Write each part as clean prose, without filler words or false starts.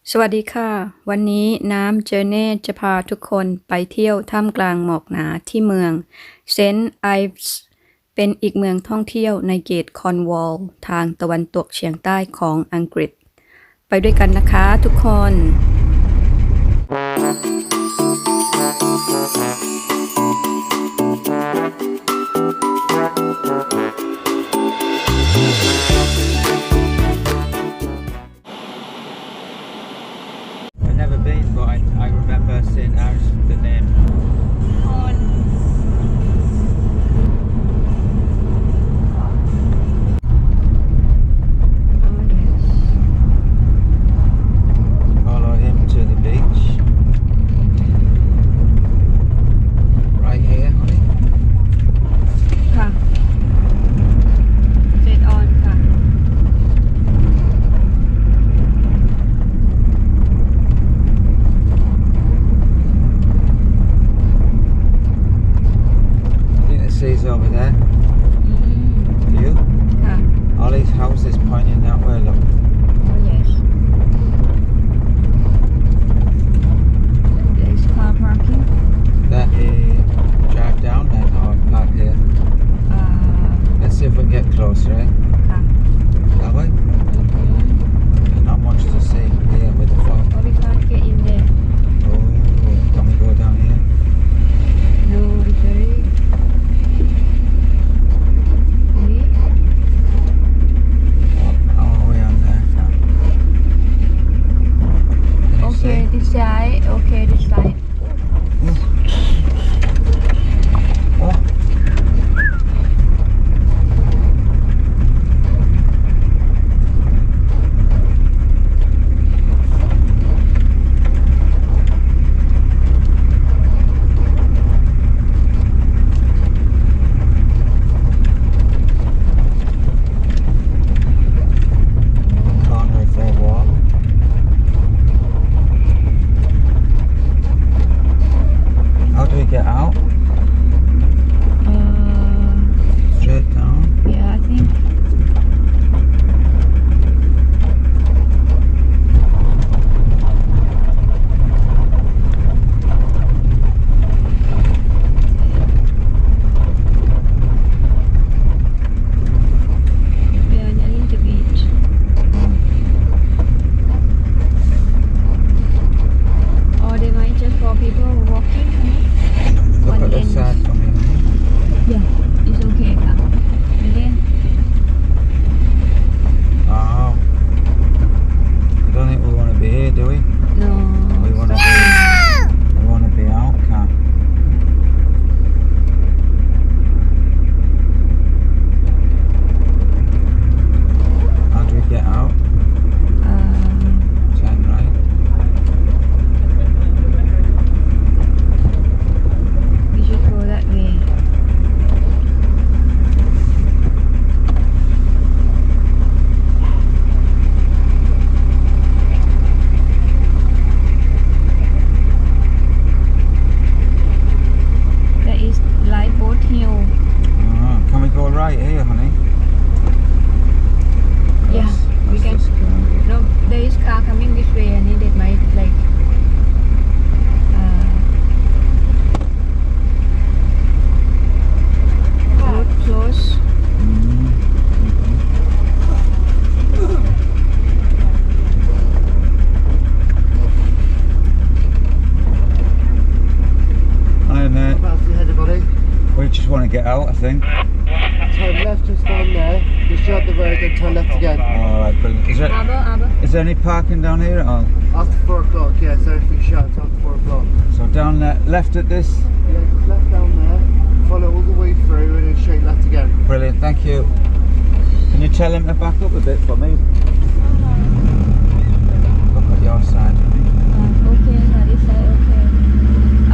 สวัสดีค่ะวันนี้น้ำเจเน่จะพาทุกคนไปเที่ยวท่ามกลางหมอกหนาที่เมืองเซนต์ไอว์ส์เป็นอีกเมืองท่องเที่ยวในเขตคอนวอลทางตะวันตกเฉียงใต้ของอังกฤษไปด้วยกันนะคะทุกคน I've never been, but I remember seeing Ives, the name. Follow him to the beach. Right here, honey. ค่ะเซตออนค่ะ I think the sea's over there. Do you? ค่ะ Ollie's house is pointing that way, look. Oh yes there is car parking That is drive down then or park here. Let's see if we can get closer, eh? ค่ะ That way? There's not much to see here with the fog. Oh we can't get in there Oh, can we go down here? no it's very Oh, way on there. Can you okay see? this side okay this side Oh. Corner of their wall. How do we get out? Straight down. yeah I think we are near the beach or they might just for people walking Look One at this end. side for me. yeah it's okay ค่ะ and then Oh. I don't think we want to be here, do we? no We want to be. We want to be out, Kat. How do we get out? Turn right. we should go that way there is Lifeboat Hill Can we go right here, honey? Yeah, we can. Let's go. No, there is car coming this way and it might like road close. Hi, mate. That's the head of body. We just want to get out, I think. Turn left and stand there. Just shut the road and turn left again. Alright, brilliant. Arbor. Is there any parking down here at all? After 4 o'clock, yeah, so everything's shut after 4 o'clock. So down there, left at this. Left down there, follow all the way through and then straight left again. Brilliant, thank you. Can you tell him to back up a bit for me? Look at your side. Okay, this side okay.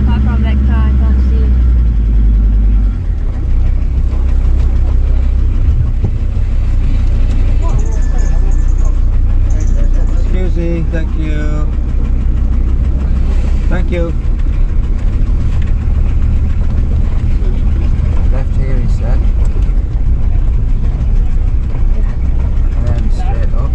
Apart from that car, I can't see. Excuse me, thank you. Thank you. Left here, he said. And then straight up.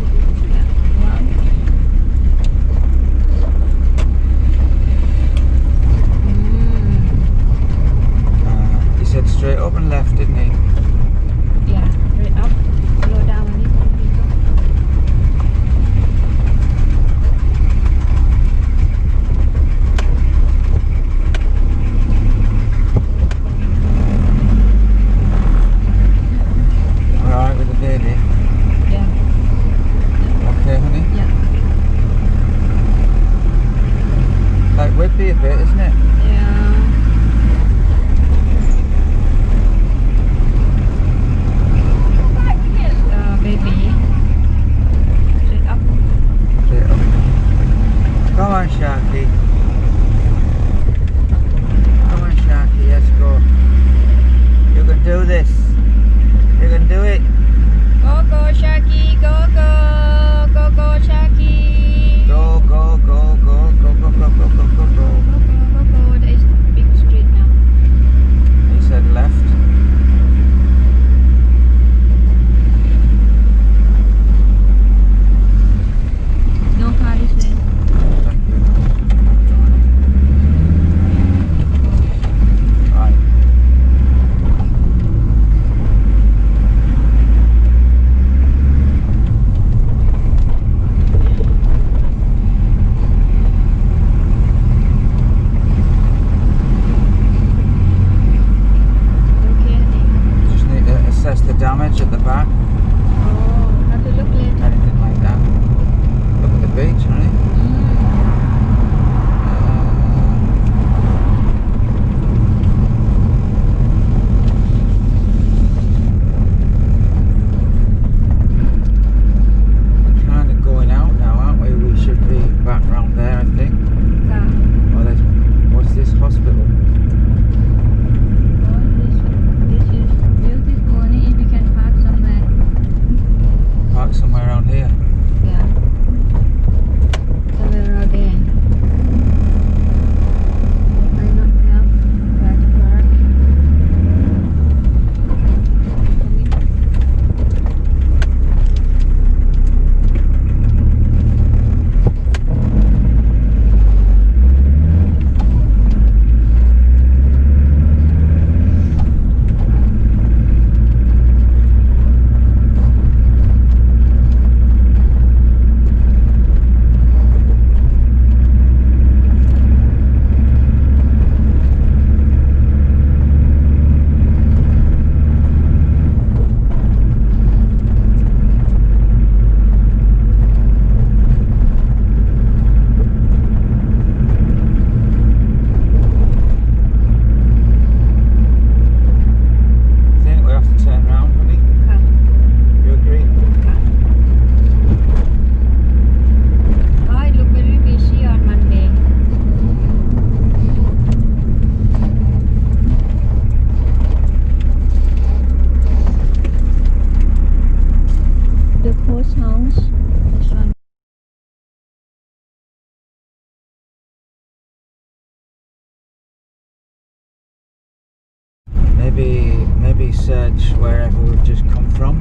maybe search wherever we've just come from,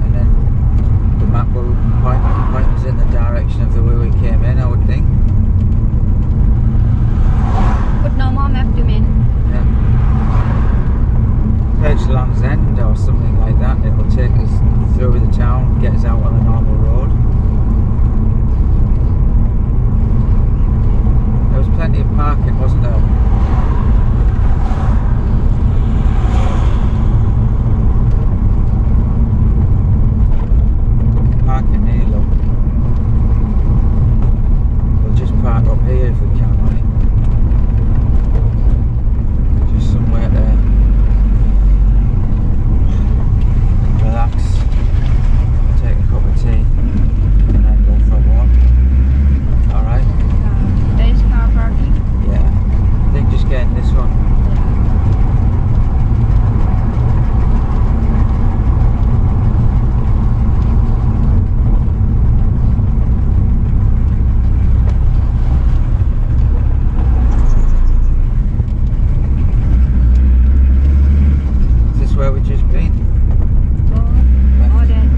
and then the map will point us in the direction of the way we came in, I would think. Put normal map you mean Yeah. Search Land's End or something like that. It will take us through the town, get us out on a normal road. There was plenty of parking, wasn't there? Parking here, look. We'll just park up here if we can, right? Just somewhere there. Relax, take a cup of tea, and then go for a walk. Alright? there is car parking Yeah. I think just getting this one. Is this where we just been? oh there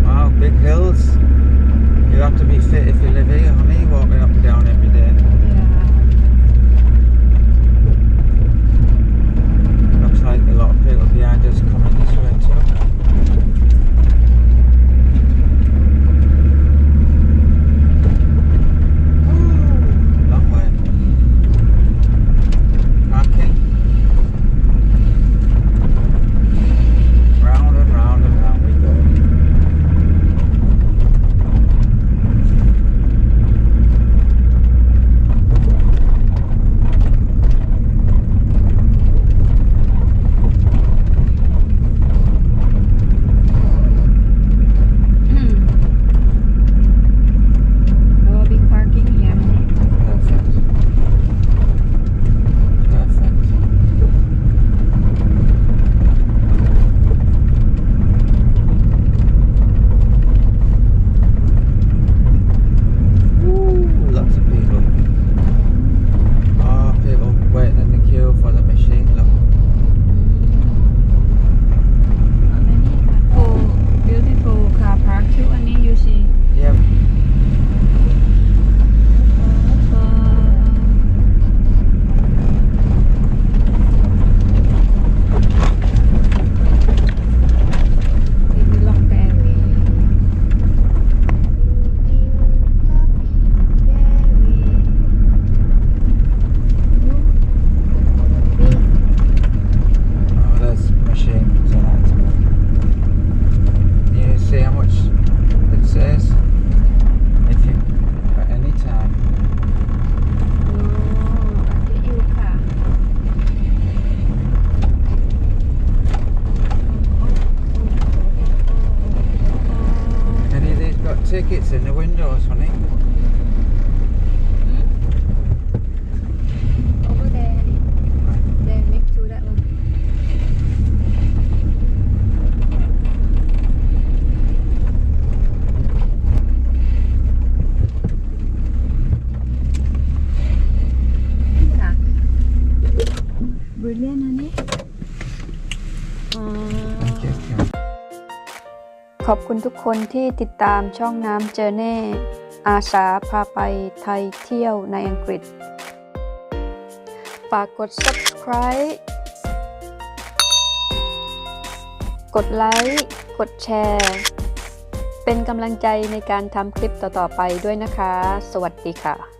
Wow, big hills. You have to be fit if you live here, honey, walking up and down every day. Looks like a lot of people behind us coming this way too. Long way. Parking. Round and round and round we go. oh big parking here Perfect. Perfect. Ooh, lots of people. Oh, people waiting in the queue for the machine. Look. oh beautiful car park too อันนี้ you see Yep. Maybe lock the way. Oh, there's machines on it. Can you see how much it says? If you at any time. Any of these got tickets in the windows, honey? Over there, there next to that one.ค่ะ Brilliant อันนี้ Thank you. Yeah. ขอบคุณทุกคนที่ติดตามช่องน้ำเจอเน่อาสาพาไปไทยเที่ยวในอังกฤษ ฝากกด subscribe กดไลค์กดแชร์ เป็นกำลังใจในการทำคลิปต่อๆไปด้วยนะคะ สวัสดีค่ะ